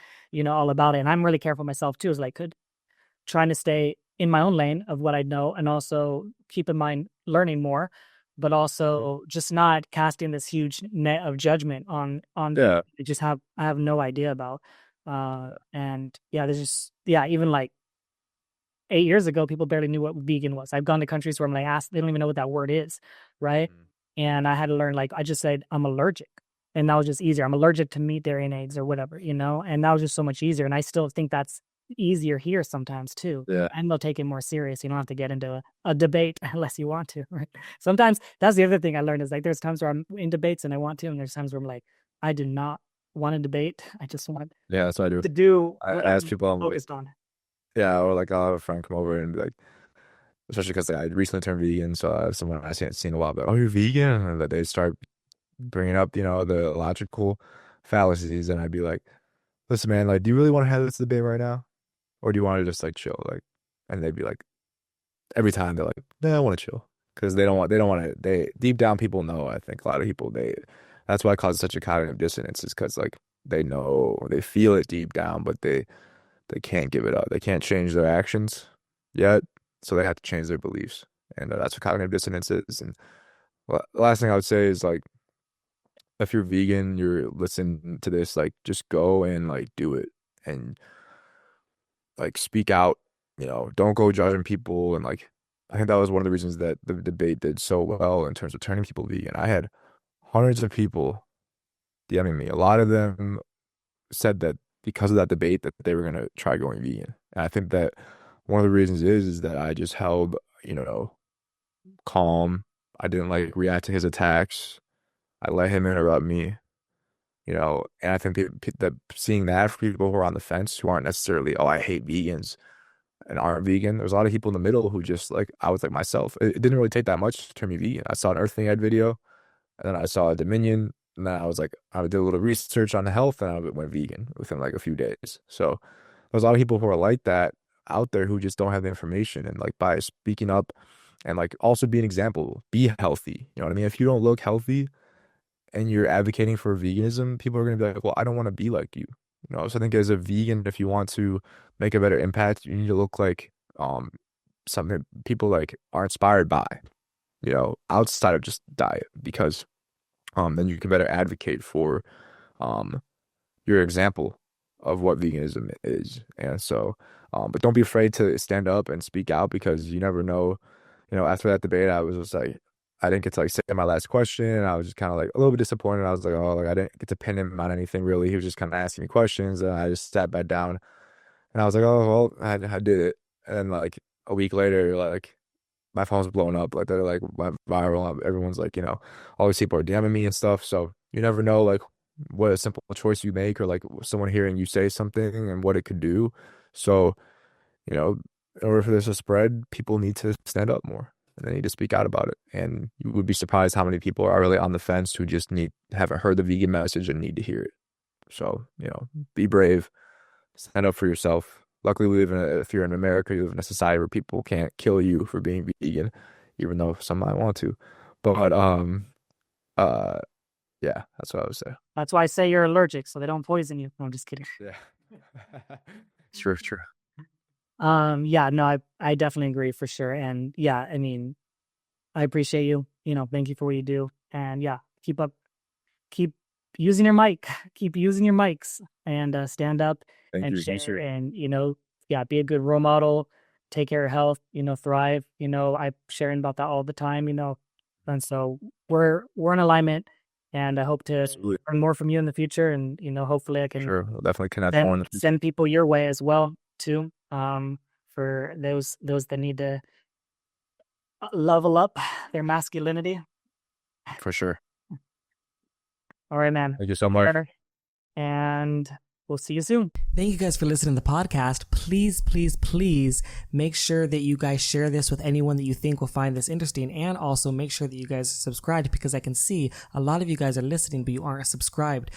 all about it. And I'm really careful myself too. Is like trying to stay in my own lane of what I know, and also keep in mind learning more, but also just not casting this huge net of judgment on Yeah. I have no idea about. And yeah, there's just even like 8 years ago, people barely knew what vegan was. I've gone to countries where I'm like asked, they don't even know what that word is, right? And I had to learn, like, I just said I'm allergic. And that was just easier. I'm allergic to meat, dairy, and eggs or whatever, and that was just so much easier. And I still think that's easier here sometimes too. Yeah. And they'll take it more serious. You don't have to get into a debate unless you want to, right? Sometimes that's the other thing I learned is like there's times where I'm in debates and I want to, and there's times where I'm like, I do not want to debate. I just want Yeah, that's what I do. to do I what ask I'm people, I'm like, focused on. yeah, or like I'll have a friend come over and be like, especially because I recently turned vegan, so I have someone I hadn't seen in a while, but oh, you're vegan? And that they start bringing up, the logical fallacies, and I'd be like, listen, man, like, do you really want to have this debate right now, or do you want to just like chill, like? And they'd be like, every time they're like, nah, I want to chill, because they don't want to. They deep down, people know. I think a lot of people that's why it causes such a cognitive dissonance, is because like they know, they feel it deep down, but they can't give it up. They can't change their actions yet, so they have to change their beliefs, and that's what cognitive dissonance is. And the last thing I would say is like, if you're vegan, you're listening to this, like, just go and like do it, and like speak out. Don't go judging people. And like, I think that was one of the reasons that the debate did so well in terms of turning people vegan. I had hundreds of people DMing me. A lot of them said that because of that debate that they were gonna try going vegan. And I think that one of the reasons is that I just held, calm. I didn't like react to his attacks. I let him interrupt me, and I think that seeing that for people who are on the fence, who aren't necessarily, oh, I hate vegans and aren't vegan. There's a lot of people in the middle who just like, I was like myself. It didn't really take that much to turn me vegan. I saw an Earthling Ed video, and then I saw a Dominion, and then I was like, I did a little research on the health, and I went vegan within like a few days. So there's a lot of people who are like that out there who just don't have the information, and like by speaking up and like also be an example, be healthy. You know what I mean? If you don't look healthy and you're advocating for veganism, people are going to be like, well, I don't want to be like you. So I think as a vegan, if you want to make a better impact, you need to look like something people like are inspired by, outside of just diet, because then you can better advocate for your example of what veganism is. And so, but don't be afraid to stand up and speak out, because you never know. After that debate, I was just like, I didn't get to like say my last question, and I was just kind of like a little bit disappointed. I was like, oh, like I didn't get to pin him on anything really. He was just kind of asking me questions, and I just sat back down, and I was like, oh, well, I did it. And then like a week later, like my phone's blowing up, like they're like went viral. Everyone's like, all these people are DMing me and stuff. So you never know like what a simple choice you make, or like someone hearing you say something and what it could do. So, in order for this to spread, people need to stand up more, and they need to speak out about it. And you would be surprised how many people are really on the fence who just haven't heard the vegan message and need to hear it. So, be brave, stand up for yourself. Luckily, if you're in America, you live in a society where people can't kill you for being vegan, even though some might want to. But yeah, that's what I would say. That's why I say you're allergic, so they don't poison you. No, I'm just kidding. Yeah. True. Yeah, no, I definitely agree for sure. And yeah, I mean, I appreciate you, thank you for what you do. And yeah, keep using your mic, keep using your mics, and stand up and share, and, yeah, be a good role model, take care of health, thrive, I'm sharing about that all the time, and so we're in alignment, and I hope to learn more from you in the future. And, hopefully I can we'll definitely connect send people your way as well too. For those that need to level up their masculinity. For sure. All right, man. Thank you so much. And we'll see you soon. Thank you guys for listening to the podcast. Please, please, please make sure that you guys share this with anyone that you think will find this interesting. And also make sure that you guys subscribe, because I can see a lot of you guys are listening, but you aren't subscribed.